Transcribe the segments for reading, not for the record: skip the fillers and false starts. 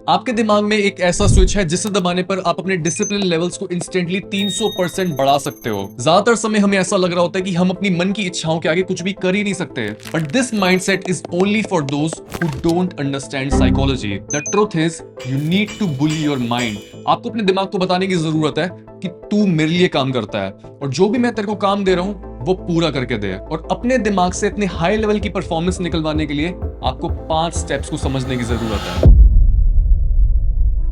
आपके दिमाग में एक ऐसा स्विच है जिसे दबाने पर आप अपने डिसिप्लिन लेवल्स को इंस्टेंटली 300% बढ़ा सकते हो। ज्यादातर समय हमें ऐसा लग रहा होता है कि हम अपनी मन की इच्छाओं के आगे कुछ भी कर ही नहीं सकते, but this mindset is only for those who don't understand psychology. The truth is you need to bully your mind. आपको अपने दिमाग को बताने की जरूरत है कि तू मेरे लिए काम करता है और जो भी मैं तेरे को काम दे रहा हूं वो पूरा करके दे। और अपने दिमाग से इतने हाई लेवल की परफॉर्मेंस निकलवाने के लिए आपको 5 स्टेप्स को समझने की जरूरत है।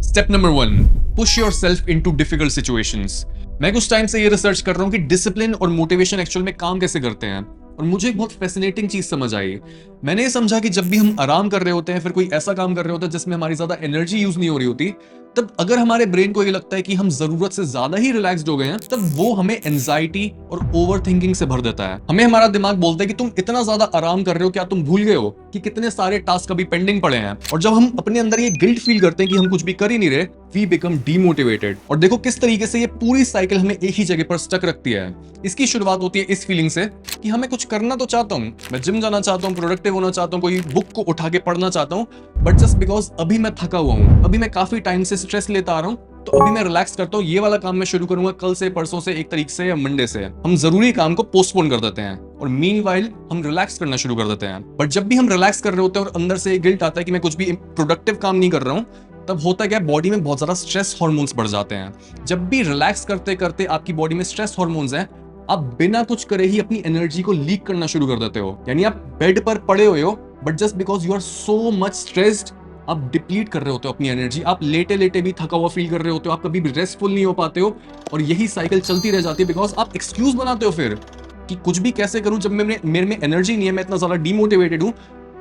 Step number 1, push yourself into difficult situations. मैं कुछ टाइम से ये रिसर्च कर रहा हूं कि डिसिप्लिन और मोटिवेशन एक्चुअल में काम कैसे करते हैं, और मुझे एक बहुत फैसिनेटिंग चीज समझ आई। मैंने ये समझा कि जब भी हम आराम कर रहे होते हैं, फिर कोई ऐसा काम कर रहे होते हैं जिसमें हमारी ज्यादा एनर्जी यूज नहीं हो रही होती, तब अगर हमारे ब्रेन को ये लगता है कि हम जरूरत से ज्यादा ही रिलैक्स्ड हो गए हैं, तब वो हमें एंजाइटी और ओवर थिंकिंग से भर देता है। हमें हमारा दिमाग बोलता है कि तुम इतना ज्यादा आराम कर रहे हो, क्या तुम भूल गए हो कि कितने सारे टास्क अभी पेंडिंग पड़े हैं। और जब हम अपने अंदर ये गिल्ट फील करते हैं कि हम कुछ भी कर ही नहीं रहे, वी बिकम डीमोटिवेटेड। और देखो किस तरीके से ये पूरी साइकिल हमें एक ही जगह पर स्टक रखती है। इसकी शुरुआत होती है इस फीलिंग से कि हमें कुछ करना तो चाहता हूँ, मैं जिम जाना चाहता हूँ, प्रोडक्टिव होना चाहता हूँ, कोई बुक को उठा के पढ़ना चाहता हूँ, बट जस्ट बिकॉज अभी मैं थका हुआ हूँ, अभी मैं काफी टाइम से स्ट्रेस लेता आ रहा हूँ, तो अभी मैं रिलैक्स करता हूँ, ये वाला काम मैं शुरू करूंगा कल से, परसों से, 1 तारीख से या मंडे से। हम जरूरी काम को पोस्टपोन कर देते हैं और मीनवाइल हम रिलैक्स करना शुरू कर देते हैं। बट जब भी हम रिलैक्स कर रहे होते हैं और अंदर से गिल्ट आता है कि मैं कुछ भी प्रोडक्टिव काम नहीं कर रहा हूँ, तब होता क्या है, बॉडी में बहुत ज्यादा स्ट्रेस हार्मोन्स बढ़ जाते हैं। जब भी रिलैक्स करते करते आपकी बॉडी में स्ट्रेस हार्मोन्स हैं, आप बिना कुछ करे ही अपनी एनर्जी को लीक करना शुरू कर देते हो। यानी आप बेड पर पड़े हुए हो, but just because you are so much stressed, आप डिप्लीट कर रहे होते हो अपनी एनर्जी। आप लेटे लेटे भी थका हुआ फील कर रहे होते हो, आप कभी भी रेस्टफुल नहीं हो पाते हो, और यही साइकिल चलती रह जाती है। बिकॉज आप एक्सक्यूज बनाते हो फिर कि कुछ भी कैसे करूं जब मेरे में एनर्जी नहीं है, मैं इतना ज्यादा डिमोटिवेटेड हूं।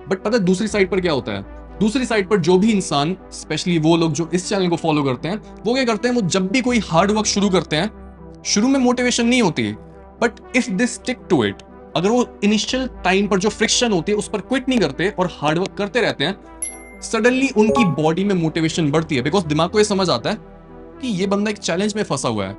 बट पता है दूसरी साइड पर क्या होता है? दूसरी साइड पर जो भी इंसान, स्पेशली वो लोग जो इस चैनल को फॉलो करते हैं, वो क्या करते हैं, वो जब भी कोई हार्ड वर्क शुरू करते हैं, शुरू में मोटिवेशन नहीं होती, but if they stick to it, अगर वो इनिशियल टाइम पर जो फ्रिक्शन होती है उस पर क्विट नहीं करते और हार्ड वर्क करते रहते हैं, सडनली उनकी बॉडी में मोटिवेशन बढ़ती है। बिकॉज दिमाग को ये समझ आता है कि ये बंदा एक चैलेंज में फंसा हुआ है,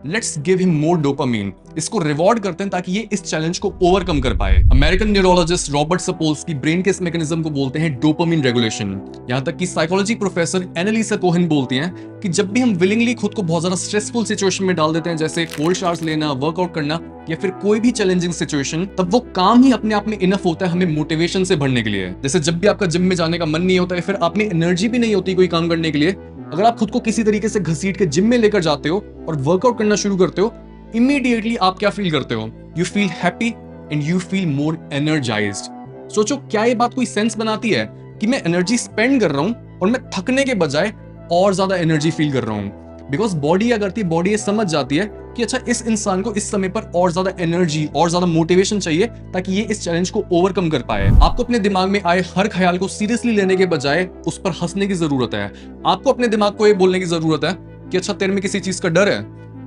let's give him more dopamine. इसको रिवॉर्ड करते हैं ताकि ये इस चैलेंज को ओवरकम कर पाए। अमेरिकन न्यूरोलॉजिस्ट रॉबर्ट सपोल्स्की ब्रेन के इस मैकेनिज्म को बोलते हैं डोपामीन रेगुलेशन। यहां तक कि साइकोलॉजी प्रोफेसर एनालिसा कोहेन बोलती हैं कि जब भी हम विलिंगली खुद को बहुत ज्यादा स्ट्रेसफुल सिचुएशन में डाल देते हैं, जैसे कोल्ड शावर्स लेना, वर्कआउट करना, या फिर कोई भी चैलेंजिंग सिचुएशन, तब वो काम ही अपने आप में इनफ होता है हमें मोटिवेशन से भरने के लिए। जैसे जब भी आपका जिम में जाने का मन नहीं होता है, फिर आप में एनर्जी भी नहीं होती कोई काम करने के लिए, अगर आप खुद को किसी तरीके से घसीट के जिम में लेकर जाते हो और वर्कआउट करना शुरू करते हो, इमीडिएटली आप क्या फील करते हो? You feel happy and you feel more energised. सोचो, क्या ये बात कोई सेंस बनाती है कि मैं एनर्जी स्पेंड कर रहा हूं और मैं थकने के बजाय और ज्यादा एनर्जी फील कर रहा हूं? बिकॉज बॉडी क्या करती है, बॉडी ये समझ जाती है कि अच्छा, इस इंसान को इस समय पर और ज्यादा एनर्जी और ज्यादा मोटिवेशन चाहिए ताकि ये इस चैलेंज को ओवरकम कर पाए। आपको अपने दिमाग में आए हर ख्याल को सीरियसली लेने के बजाय उस पर हंसने की जरूरत है। आपको अपने दिमाग को ये बोलने की जरूरत है कि अच्छा, तेरे में किसी चीज का डर है,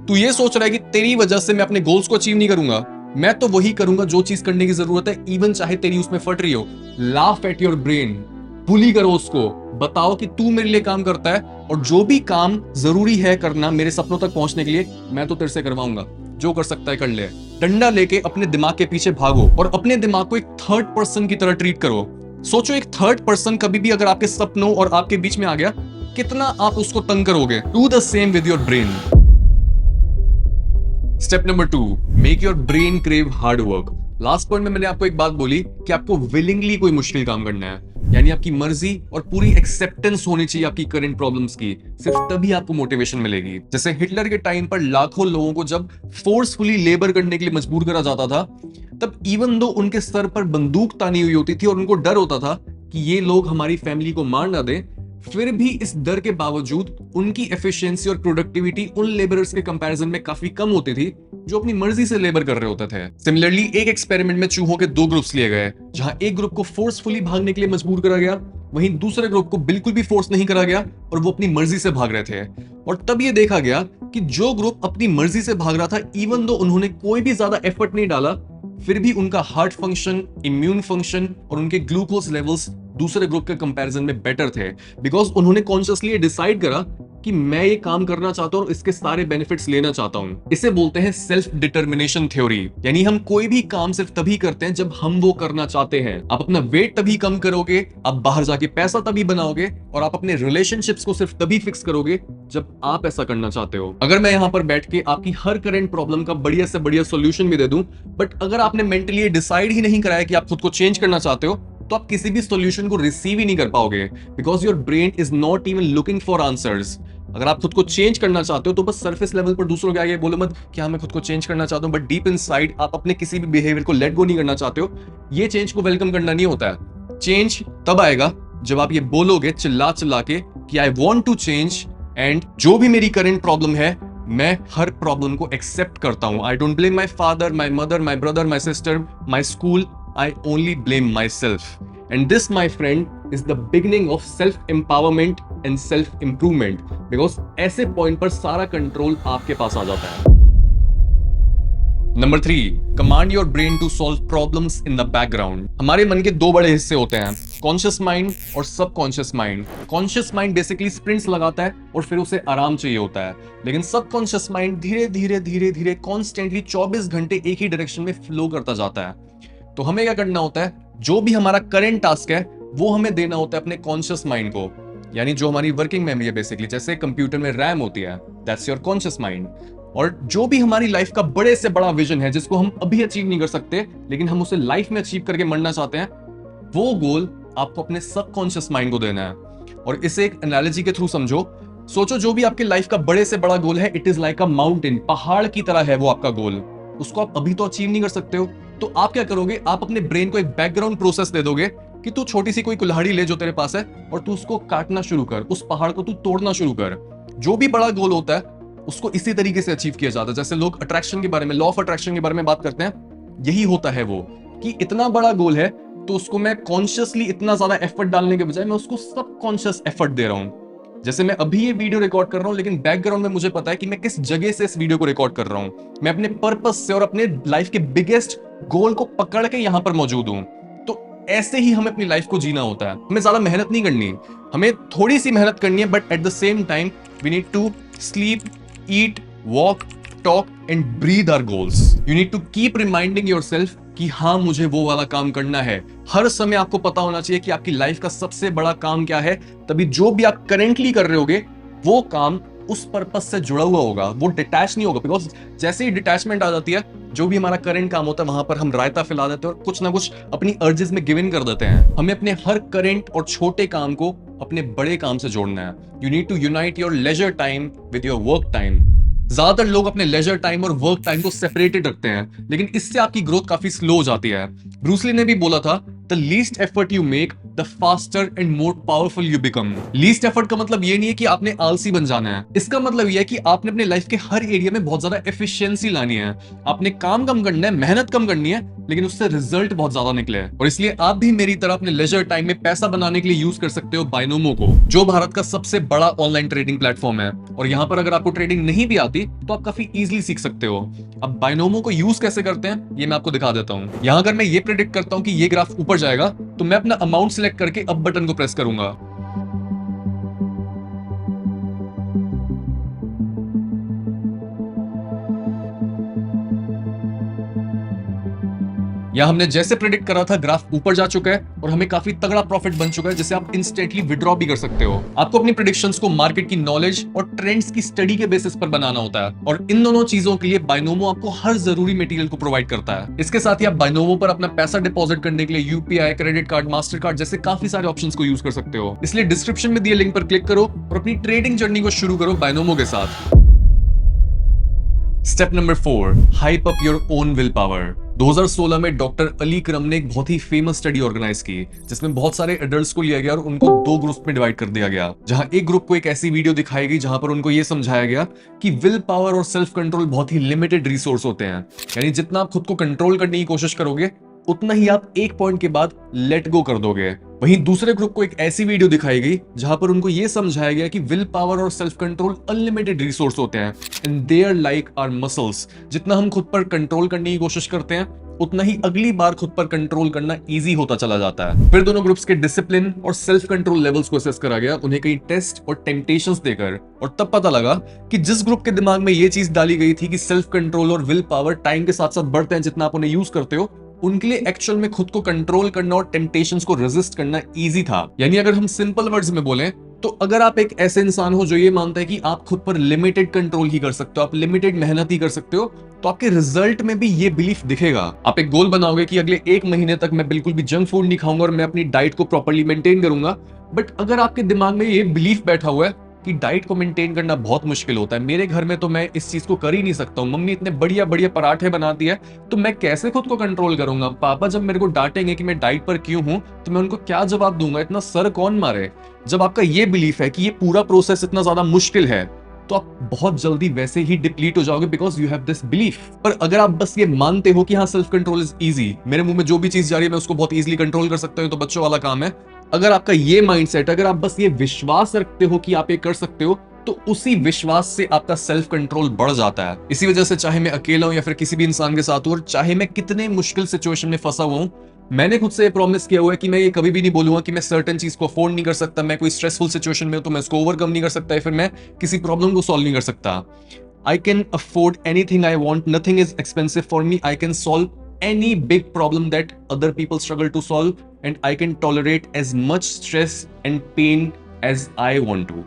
तू ये सोच रहा है कि तेरी वजह से मैं अपने गोल्स को अचीव नहीं करूंगा, मैं तो वही करूंगा जो चीज करने की जरूरत है, इवन चाहे तेरी उसमें फट रही हो। लाफ एट योर ब्रेन, बुली करो उसको, बताओ कि तू मेरे लिए काम करता है और जो भी काम जरूरी है करना मेरे सपनों तक पहुंचने के लिए, मैं तो तेरे से करवाऊंगा, जो कर सकता है कर ले। डंडा लेके अपने दिमाग के पीछे भागो और अपने दिमाग को एक थर्ड पर्सन की तरह ट्रीट करो। सोचो, एक थर्ड पर्सन कभी भी अगर आपके सपनों और आपके बीच में आ गया, कितना आप उसको तंग करोगे। Do the same with your brain. Step number 2, make your brain crave hard work. Last point में मैंने आपको एक बात बोली कि आपको विलिंगली कोई मुश्किल काम करना है, यानी आपकी मर्जी और पूरी एक्सेप्टेंस होनी चाहिए आपकी करंट प्रॉब्लम्स की, सिर्फ तभी आपको मोटिवेशन मिलेगी। जैसे हिटलर के टाइम पर लाखों लोगों को जब फोर्सफुली लेबर करने के लिए मजबूर करा जाता था, तब इवन दो उनके सर पर बंदूक तानी हुई होती थी और उनको डर होता था कि ये लोग हमारी फैमिली को मार ना दें, फिर भी इस डर के बावजूद उनकी एफिशिएंसी और प्रोडक्टिविटी उन लेबरर्स के कंपैरिजन में काफी कम होती थी जो अपनी मर्जी से लेबर कर रहे होते थे। सिमिलरली एक एक्सपेरिमेंट में चूहों के 2 ग्रुप्स लिए गए, जहां एक ग्रुप को फोर्सफुली भागने के लिए मजबूर करा गया, वहीं दूसरे ग्रुप को बिल्कुल भी फोर्स नहीं करा गया और वो अपनी मर्जी से भाग रहे थे। और तब ये देखा गया कि जो ग्रुप अपनी मर्जी से भाग रहा था, इवन दो उन्होंने कोई भी ज्यादा एफर्ट नहीं डाला, फिर भी उनका हार्ट फंक्शन, इम्यून फंक्शन और उनके ग्लूकोज लेवल्स दूसरे ग्रुप के कंपैरिजन में बेटर थे। बिकॉज उन्होंने कॉन्शियसली डिसाइड करा कि मैं ये काम करना चाहता हूँ और इसके सारे बेनिफिट्स लेना चाहता हूँ। इसे बोलते हैं सेल्फ डिटर्मिनेशन थ्योरी। यानी हम कोई भी काम सिर्फ तभी करते हैं जब हम वो करना चाहते हैं। आप अपना वेट तभी कम करोगे, आप बाहर जाके पैसा तभी बनाओगे, और आप अपने रिलेशनशिप्स को सिर्फ तभी फिक्स करोगे जब आप ऐसा करना चाहते हो। अगर मैं यहाँ पर बैठ के आपकी हर करंट प्रॉब्लम का बढ़िया से बढ़िया सोल्यूशन भी दे दूं, बट अगर आपने मेंटली डिसाइड ही नहीं कराया कि आप खुद को चेंज करना चाहते हो, तो आप किसी भी सॉल्यूशन को रिसीव ही नहीं कर पाओगे, because your brain is not even looking for answers. अगर आप खुद को चेंज करना चाहते हो तो बस सरफेस लेवल पर दूसरों के आगे बोलो मत कि हाँ मैं खुद को चेंज करना चाहता हूं, बट डीप इनसाइड आप अपने किसी भी बिहेवियर को लेट गो नहीं करना चाहते हो। ये चेंज को वेलकम करना नहीं होता है। चेंज तब आएगा जब आप ये बोलोगे चिल्ला चिल्ला के कि I want to change, and जो भी मेरी करंट प्रॉब्लम है मैं हर प्रॉब्लम को एक्सेप्ट करता हूं। I don't blame my father, my mother, my brother, my sister, my school, I only blame myself. And this, my friend, is the beginning of self-empowerment and self-improvement. Because ऐसे point पर सारा control आपके पास आ जाता है। Number 3, command your brain to solve problems in the background. हमारे मन के दो बड़े हिस्से होते हैं, कॉन्शियस माइंड और subconscious mind. Conscious mind basically sprints लगाता है और फिर उसे आराम चाहिए होता है, लेकिन सबकॉन्शियस माइंड धीरे धीरे धीरे धीरे कॉन्स्टेंटली 24 घंटे एक ही डायरेक्शन में फ्लो करता जाता है। तो हमें क्या करना होता है, जो भी हमारा करंट टास्क है वो हमें देना होता है अपने कॉन्शियस माइंड को, यानी जो हमारी वर्किंग मेमोरी है बेसिकली, जैसे कंप्यूटर में रैम होती है, दैट्स योर कॉन्शियस माइंड। और जो भी हमारी लाइफ का बड़े से बड़ा विजन है जिसको हम अभी अचीव नहीं कर सकते लेकिन हम उसे लाइफ में अचीव करके मरना चाहते हैं, वो गोल आपको अपने सबकॉन्शियस माइंड को देना है। और इसे एक एनालॉजी के थ्रू समझो। सोचो जो भी आपके लाइफ का बड़े से बड़ा गोल है, it is like a mountain, पहाड़ की तरह है वो आपका गोल। उसको आप अभी तो अचीव नहीं कर सकते हो, तो आप क्या करोगे, आप अपने ब्रेन को एक बैकग्राउंड प्रोसेस दे दोगे कि तू छोटी सी कोई कुल्हाड़ी ले जो तेरे पास है और तू उसको काटना शुरू कर, उस पहाड़ को तू तोड़ना शुरू कर। जो भी बड़ा गोल होता है उसको इसी तरीके से अचीव किया जाता है। जैसे लोग अट्रैक्शन के बारे में, लॉ ऑफ अट्रैक्शन के बारे में बात करते हैं, यही होता है वो कि इतना बड़ा गोल है तो उसको मैं कॉन्शियसली इतना ज्यादा एफर्ट डालने के बजाय मैं उसको सबकॉन्शियस एफर्ट दे रहा हूं। जैसे मैं अभी ये वीडियो रिकॉर्ड कर रहा हूं लेकिन बैकग्राउंड में मुझे पता है कि मैं किस जगह से इस वीडियो को रिकॉर्ड कर रहा हूं। मैं अपने पर्पस से और अपने लाइफ के बिगेस्ट गोल को पकड़ के यहां पर मौजूद हूं। तो ऐसे ही हमें अपनी लाइफ को जीना होता है। हमें ज्यादा मेहनत नहीं करनी, हमें थोड़ी सी मेहनत करनी है, but at the same time we need to sleep, eat, walk, talk and breathe our goals. You need to keep reminding yourself कि हाँ मुझे वो वाला काम करना है। हर समय आपको पता होना चाहिए कि आपकी लाइफ का सबसे बड़ा काम क्या है, तभी जो भी आप करेंटली कर रहे होगे वो काम उस पर्पस से जुड़ा हुआ होगा, वो डिटैच नहीं होगा। बिकॉज जैसे ही डिटैचमेंट आ जाती है, जो भी हमारा करंट काम होता है वहां पर हम रायता फैला देते हैं और कुछ ना कुछ अपनी अर्जेस में गिव इन कर देते हैं। हमें अपने हर करंट और छोटे काम को अपने बड़े काम से जोड़ना है। You need to unite your leisure time with your work time. ज्यादातर लोग अपने लेजर टाइम और वर्क टाइम को सेपरेटेड रखते हैं, लेकिन इससे आपकी ग्रोथ काफी स्लो हो जाती है। ब्रूस ली ने भी बोला था, the least effort you make the faster and more powerful you become. Least effort का मतलब ये नहीं है कि आपने आलसी बन जाना है, इसका मतलब यह है कि आपने अपने लाइफ के हर एरिया में बहुत ज्यादा एफिशिएंसी लानी है। आपने काम कम करना है, मेहनत कम करनी है, लेकिन उससे रिजल्ट बहुत ज्यादा निकले। और इसलिए आप भी मेरी तरह अपने लेजर टाइम में पैसा बनाने के लिए यूज कर सकते हो बाइनोमो को, जो भारत का सबसे बड़ा ऑनलाइन ट्रेडिंग प्लेटफॉर्म है। और यहाँ पर अगर आपको ट्रेडिंग नहीं भी आती तो आप काफी इजीली सीख सकते हो। अब बाइनोमो को यूज कैसे करते हैं ये मैं आपको दिखा देता हूँ। यहाँ अगर मैं ये प्रेडिक्ट करता हूँ कि ये ग्राफ ऊपर जाएगा तो मैं अपना अमाउंट सिलेक्ट करके अब बटन को प्रेस करूंगा। या हमने जैसे प्रेडिक्ट करा था ग्राफ ऊपर जा चुका है और हमें काफी तगड़ा प्रॉफिट बन चुका है, जिसे आप इंस्टेंटली विड्रॉ भी कर सकते हो। आपको अपनी प्रेडिक्शंस को मार्केट की नॉलेज और ट्रेंड्स की स्टडी के बेसिस पर बनाना होता है, और इन दोनों चीजों के लिए बाइनोमो आपको हर जरूरी मटेरियल को प्रोवाइड करता है। इसके साथ ही आप बाइनोमो पर अपना पैसा डिपॉजिट करने के लिए UPI, credit card, master card जैसे काफी सारे ऑप्शंस को यूज कर सकते हो। इसलिए डिस्क्रिप्शन में दिए लिंक पर क्लिक करो और अपनी ट्रेडिंग जर्नी को शुरू करो बाइनोमो के साथ। Step number 4, hype up your own will power. 2016 में डॉक्टर अली करम ने एक बहुत ही फेमस स्टडी ऑर्गेनाइज की, जिसमें बहुत सारे एडल्ट्स को लिया गया और उनको 2 ग्रुप में डिवाइड कर दिया गया। जहां एक ग्रुप को एक ऐसी वीडियो दिखाई गई जहां पर उनको यह समझाया गया कि विल पावर और सेल्फ कंट्रोल बहुत ही लिमिटेड रिसोर्स होते हैं, यानी जितना आप खुद को कंट्रोल करने की कोशिश करोगे उतना ही आप एक पॉइंट के बाद लेट गो कर दोगे। वहीं दूसरे ग्रुप को एक ऐसी वीडियो दिखाई गई जहां पर उनको यह समझाया गया कि विल पावर और सेल्फ कंट्रोल अनलिमिटेड रिसोर्स होते हैं, and they are like our muscles. जितना हम खुद पर कंट्रोल करने की कोशिश करते हैं उतना ही अगली बार खुद पर कंट्रोल करना इजी होता चला जाता है। फिर दोनों ग्रुप्स के डिसिप्लिन और सेल्फ कंट्रोल लेवल्स को असेस करा गया, उन्हें कई टेस्ट और टेम्पटेशंस देकर, और तब पता लगा कि जिस ग्रुप के दिमाग में ये चीज डाली गई थी कि सेल्फ कंट्रोल और विल पावर टाइम के साथ साथ बढ़ते हैं जितना आप उन्हें यूज करते हो, उनके लिए एक्चुअल में खुद को कंट्रोल करना और टेम्पटेशंस को रेजिस्ट करना इजी था। यानी अगर हम सिंपल वर्ड्स में बोलें तो अगर आप एक ऐसे इंसान हो जो ये मानता है कि आप खुद पर लिमिटेड कंट्रोल ही कर सकते हो, आप लिमिटेड मेहनत ही कर सकते हो, तो आपके रिजल्ट में भी ये बिलीफ दिखेगा। आप एक गोल बनाओगे कि अगले 1 महीने तक मैं बिल्कुल भी जंक फूड नहीं खाऊंगा और मैं अपनी डाइट को प्रॉपर्ली मेंटेन करूंगा, बट अगर आपके दिमाग में ये बिलीफ बैठा हुआ है कि डाइट को मेंटेन करना बहुत मुश्किल होता है, मेरे घर में तो मैं इस चीज को कर ही नहीं सकता हूँ, मम्मी इतने बढ़िया बढ़िया पराठे बनाती है तो मैं कैसे खुद को कंट्रोल करूंगा, पापा जब मेरे को डांटेंगे कि मैं डाइट पर क्यों हूं तो मैं उनको क्या जवाब दूंगा, इतना सर कौन मारे। जब आपका ये बिलीफ है कि ये पूरा प्रोसेस इतना ज्यादा मुश्किल है तो आप बहुत जल्दी वैसे ही डिप्लीट हो जाओगे, because you have this belief. पर अगर आप बस ये मानते हो कि हाँ सेल्फ कंट्रोल इज इजी, मेरे मुंह में जो भी चीज जा रही है मैं उसको बहुत इजीली कंट्रोल कर सकता हूँ, तो बच्चों वाला काम है, अगर आपका ये माइंडसेट, अगर आप बस ये विश्वास रखते हो कि आप ये कर सकते हो, तो उसी विश्वास से आपका सेल्फ कंट्रोल बढ़ जाता है। इसी वजह से चाहे मैं अकेला हूं या फिर किसी भी इंसान के साथ हूं, और चाहे मैं कितने मुश्किल सिचुएशन में फंसा हुआ हूं, मैंने खुद से प्रॉमिस किया हुआ है कि मैं ये कभी भी नहीं बोलूंगा कि मैं सर्टेन चीज को अफोर्ड नहीं कर सकता, मैं कोई स्ट्रेसफुल सिचुएशन में हूं तो मैं उसको ओवरकम नहीं कर सकता, या फिर मैं किसी प्रॉब्लम को सॉल्व नहीं कर सकता। I can afford anything I want, nothing is expensive for me, I can solve any big problem that other people struggle to solve, and I can tolerate as much stress and pain as I want to.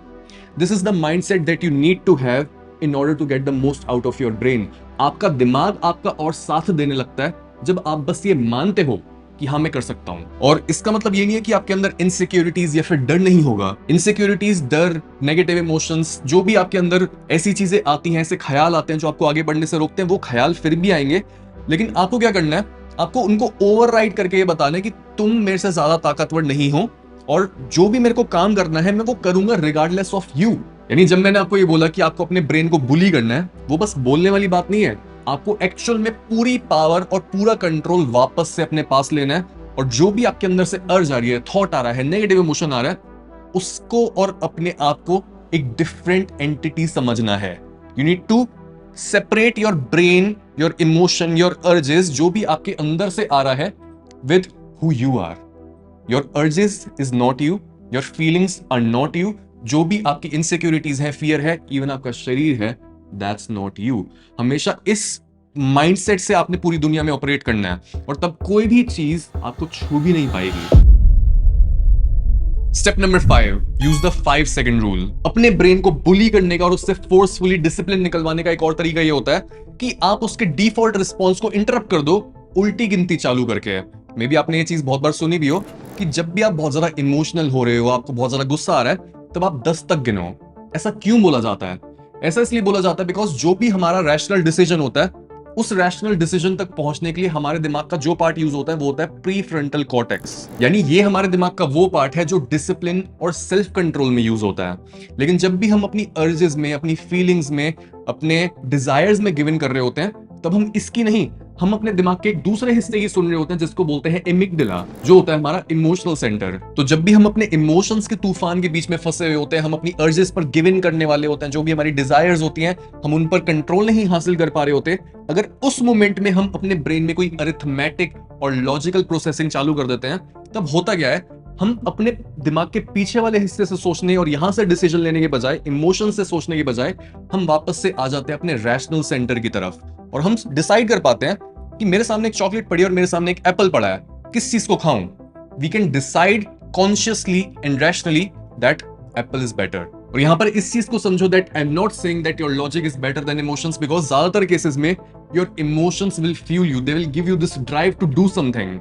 This is the mindset that you need to have in order to get the most out of your brain. आपका दिमाग आपका और साथ देने लगता है जब आप बस ये मानते हो कि हाँ मैं कर सकता हूं। और इसका मतलब ये नहीं है कि आपके अंदर इनसिक्योरिटीज या फिर डर नहीं होगा। इनसिक्योरिटीज, डर, नेगेटिव इमोशंस, जो भी आपके अंदर ऐसी चीजें आती हैं, ऐसे ख्याल आते हैं जो आपको आगे बढ़ने से रोकते हैं, वो ख्याल फिर भी आएंगे, लेकिन आपको क्या करना है, आपको उनको ओवरराइड करके ये बताना है कि तुम मेरे से ज्यादा ताकतवर नहीं हो, और जो भी मेरे को काम करना है मैं वो करूंगा रिगार्डलेस ऑफ यू। यानी जब मैंने आपको ये बोला कि आपको अपने ब्रेन को बुली करना है, वो बस बोलने वाली बात नहीं है, आपको एक्चुअल में पूरी पावर और पूरा कंट्रोल वापस से अपने पास लेना है, और जो भी आपके अंदर से अर्ज आ रही है, थॉट आ रहा है, नेगेटिव इमोशन आ रहा है, उसको और अपने आप को एक डिफरेंट एंटिटी समझना है। You need to separate your brain, your emotion, your urges, जो भी आपके अंदर से आ रहा है, with who you are. Your urges is not you, your feelings are not you, जो भी आपकी इनसिक्योरिटीज है, फियर है, इवन आपका शरीर है, दैट्स नॉट यू। हमेशा इस माइंडसेट से आपने पूरी दुनिया में ऑपरेट करना है, और तब कोई भी चीज आपको छू भी नहीं पाएगी। Step number 5, use the 5 second rule. अपने ब्रेन को बुली करने का और उससे फोर्सफुली डिसिप्लिन निकलवाने का एक और तरीका ये होता है कि आप उसके डिफॉल्ट रिस्पॉन्स को इंटरप्ट कर दो उल्टी गिनती चालू करके। मे बी आपने ये चीज बहुत बार सुनी भी हो कि जब भी आप बहुत ज्यादा इमोशनल हो रहे हो, आपको बहुत ज्यादा गुस्सा आ रहा है, तब आप 10 तक गिनो। ऐसा क्यों बोला जाता है? ऐसा इसलिए बोला जाता है बिकॉज जो भी हमारा रैशनल डिसीजन होता है, उस रैशनल डिसीजन तक पहुंचने के लिए हमारे दिमाग का जो पार्ट यूज होता है वो होता है प्री फ्रंटल कॉर्टेक्स। यानी ये हमारे दिमाग का वो पार्ट है जो डिसिप्लिन और सेल्फ कंट्रोल में यूज होता है। लेकिन जब भी हम अपनी अर्जेस में, अपनी फीलिंग्स में, अपने डिजायर्स में गिव इन कर रहे होते हैं, तब हम इसकी नहीं, हम अपने दिमाग के एक दूसरे हिस्से की सुन रहे होते हैं जिसको बोलते हैं एमिगडाला, जो होता है हमारा इमोशनल सेंटर। तो जब भी हम अपने इमोशंस के तूफान के बीच में फंसे हुए होते हैं, हम अपनी अर्जेस पर गिव इन करने वाले होते हैं, जो भी हमारी डिजायर्स होती हैं हम उन पर कंट्रोल नहीं हासिल कर पा रहे होते, अगर उस मोमेंट में हम अपने ब्रेन में कोई अरिथमेटिक और लॉजिकल प्रोसेसिंग चालू कर देते हैं, तब होता क्या है, हम अपने दिमाग के पीछे वाले हिस्से से सोचने और यहां से डिसीजन लेने के बजाय, इमोशन से सोचने के बजाय, हम वापस से आ जाते हैं अपने रैशनल सेंटर की तरफ, और हम डिसाइड कर पाते हैं कि मेरे सामने एक चॉकलेट पड़ी है और मेरे सामने एक एप्पल पड़ा है, किस चीज को खाऊं। We can decide consciously and rationally that apple is better. और यहां पर इस चीज को समझो that I am not saying that your logic is better than emotions, because ज्यादातर केसेस में your emotions will fuel you, they will give you this drive to do something.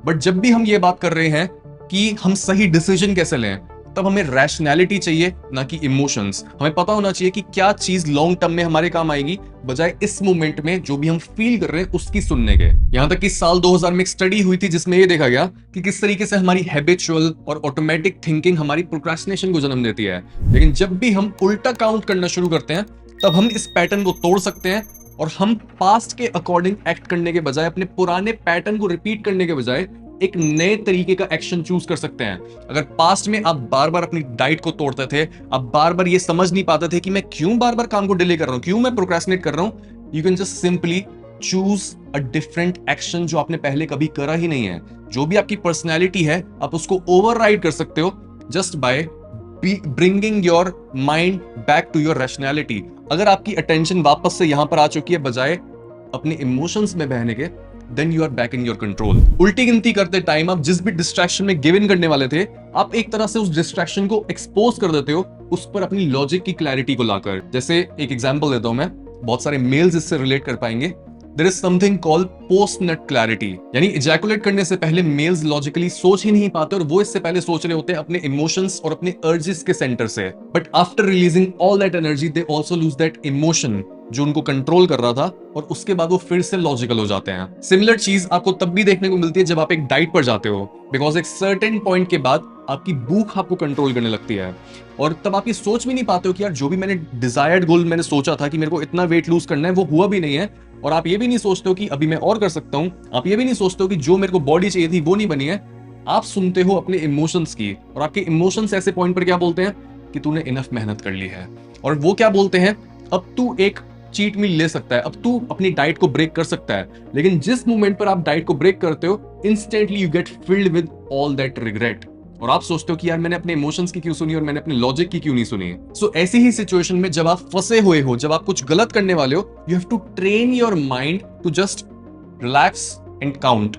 But जब भी हम ये बात कर रहे हैं कि हम सही डिसीजन कैसे लें, तब हमें रैशनैलिटी चाहिए, ना कि इमोशंस। हमें पता होना चाहिए कि क्या चीज लॉन्ग टर्म में हमारे काम आएगी, बजाय इस मोमेंट में जो भी हम फील कर रहे हैं उसकी सुनने के। यहां तक कि साल 2000 में एक स्टडी हुई थी जिसमें यह देखा गया कि किस तरीके से हमारी हैबिचुअल और ऑटोमेटिक थिंकिंग हमारी प्रोक्रेस्टिनेशन को जन्म देती है। लेकिन जब भी हम उल्टा काउंट करना शुरू करते हैं, तब हम इस पैटर्न को तोड़ सकते हैं, और हम पास्ट के अकॉर्डिंग एक्ट करने के बजाय, अपने पुराने पैटर्न को रिपीट करने के बजाय, एक नए तरीके का एक्शन चूज कर सकते हैं। अगर पास्ट में आप बार बार अपनी डाइट को तोड़ते थे, आप बार बार ये समझ नहीं पाते थे कि मैं क्यों बार बार काम को डिले कर रहा हूं, क्यों मैं प्रोक्रेस्टिनेट कर रहा हूं, you can just simply choose a different action जो आपने पहले कभी करा ही नहीं है। जो भी आपकी पर्सनैलिटी है आप उसको ओवरराइड कर सकते हो just by bringing your mind back to your rationality. अगर आपकी अटेंशन वापस से यहां पर आ चुकी है बजाय अपने इमोशंस में बहने के, then you are back in your control. उल्टी गिनती करते टाइम आप जिस भी डिस्ट्रैक्शन में गिव इन करने वाले थे, आप एक तरह से उस डिस्ट्रैक्शन को एक्सपोज कर देते हो उस पर अपनी लॉजिक की क्लैरिटी को लाकर। जैसे एक एग्जांपल देता हूं मैं, बहुत सारे मेल्स इससे रिलेट कर पाएंगे। There is something called post nut clarity, यानी इजैकुलेट करने से पहले मेल्स लॉजिकली सोच ही नहीं पाते और वो इससे पहले सोच रहे होते हैं अपने इमोशंस और अपने अर्जेस के सेंटर से। But after releasing all that energy they also lose that emotion जो उनको कंट्रोल कर रहा था, और उसके बाद वो फिर से लॉजिकल हो जाते हैं। सिमिलर चीज आपको तब भी देखने को मिलती है जब आप एक डाइट पर जाते हो, बिकॉज एक सर्टेन पॉइंट के बाद आपकी भूख आपको कंट्रोल करने लगती है और तब आप ये सोच भी नहीं पाते हो कि यार जो भी मैंने डिजायर्ड गोल मैंने सोचा था कि मेरे को इतना वेट लूज करना है वो हुआ भी नहीं है। और आप ये भी नहीं सोचते हो कि अभी मैं और कर सकता हूं, आप ये भी नहीं सोचते हो कि जो मेरे को बॉडी चाहिए थी वो नहीं बनी है। आप सुनते हो अपने इमोशंस की, और आपके इमोशंस ऐसे पॉइंट पर क्या बोलते हैं कि तूने इनफ मेहनत कर ली है, और वो क्या बोलते हैं अब तू एक चीट मील ले सकता है, अब तू अपनी डाइट को ब्रेक कर सकता है। लेकिन जिस मोमेंट पर आप डाइट को ब्रेक करते हो, instantly you get filled with all that regret, और आप सोचते हो कि यार मैंने अपने इमोशंस की क्यों सुनी और मैंने अपने लॉजिक की क्यों नहीं सुनी। सो ऐसी ही सिचुएशन में जब आप फंसे हुए हो, जब आप कुछ गलत करने वाले हो, you have to train your mind to just relax and count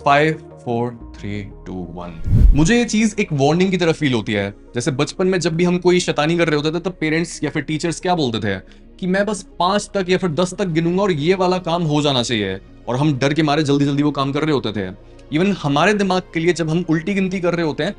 5 4 3 2 1। मुझे ये चीज एक वार्निंग की तरह फील होती है। जैसे बचपन में जब भी हम कोई शैतानी कर रहे होते थे तब पेरेंट्स या फिर टीचर्स क्या बोलते थे कि मैं बस 5 तक या फिर 10 तक गिनूंगा और ये वाला काम हो जाना चाहिए, और हम डर के मारे जल्दी जल्दी वो काम कर रहे होते थे। इवन हमारे दिमाग के लिए जब हम उल्टी गिनती कर रहे होते हैं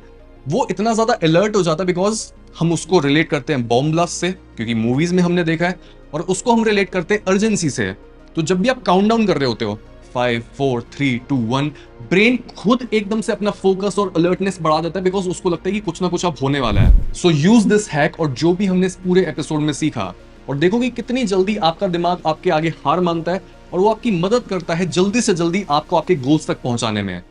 वो इतना ज्यादा अलर्ट हो जाता है बिकॉज हम उसको रिलेट करते हैं बॉम्ब ब्लास्ट से, क्योंकि मूवीज में हमने देखा है, और उसको हम रिलेट करते हैं अर्जेंसी से। तो जब भी आप काउंट डाउन कर रहे होते हो 5 4 3 2 1, ब्रेन खुद एकदम से अपना फोकस और अलर्टनेस बढ़ा देता है बिकॉज उसको लगता है कि कुछ ना कुछ अब होने वाला है। सो यूज दिस हैक, और जो भी हमने इस पूरे एपिसोड में सीखा, और देखो कि कितनी जल्दी आपका दिमाग आपके आगे हार मानता है और वो आपकी मदद करता है जल्दी से जल्दी आपको आपके गोल्स तक पहुंचाने में।